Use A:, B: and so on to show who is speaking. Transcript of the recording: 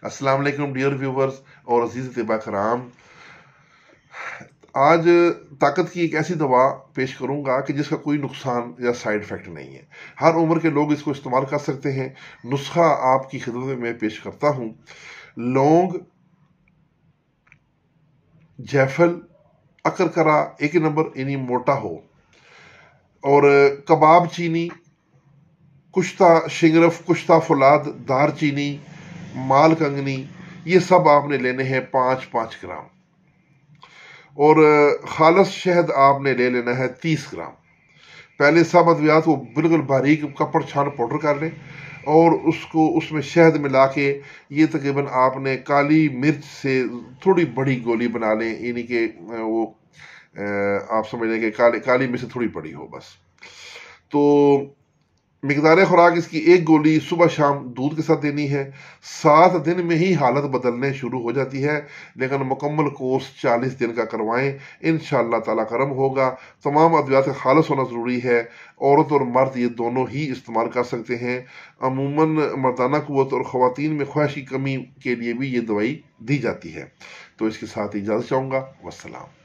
A: السلام علیکم dear viewers اور عزیز طباء کرام، آج طاقت کی ایک ایسی دوا پیش کروں گا کہ جس کا کوئی نقصان یا سائیڈ افیکٹ نہیں ہے۔ ہر عمر کے لوگ اس کو استعمال کر سکتے ہیں۔ نسخہ آپ کی خدمت میں پیش کرتا ہوں۔ لونگ، جیفل، اکرکرا ایک نمبر یعنی موٹا ہو، اور کباب چینی، کشتہ شنگرف، کشتہ فولاد، دار چینی، مال کنگنی، یہ سب آپ نے لینے ہیں 5 گرام، اور خالص شہد آپ نے لے لینا ہے 30 گرام۔ پہلے سب ادویات کو بالکل باریک کپڑ چھان پاؤڈر کر لیں، اور اس میں شہد ملا کے یہ تقریباً آپ نے کالی مرچ سے تھوڑی بڑی گولی بنا لیں، یعنی کہ وہ آپ سمجھ لیں کہ کالی مرچ سے تھوڑی بڑی ہو بس۔ تو مقدار خوراک اس کی 1 گولی صبح شام دودھ کے ساتھ دینی ہے۔ 7 دن میں ہی حالت بدلنے شروع ہو جاتی ہے، لیکن مکمل کورس 40 دن کا کروائیں، انشاءاللہ تعالیٰ کرم ہوگا۔ تمام ادویات کا خالص ہونا ضروری ہے۔ عورت اور مرد یہ دونوں ہی استعمال کر سکتے ہیں۔ عموماً مردانہ قوت اور خواتین میں خواہش کی کمی کے لیے بھی یہ دوائی دی جاتی ہے۔ تو اس کے ساتھ اجازت چاہوں گا۔ والسلام۔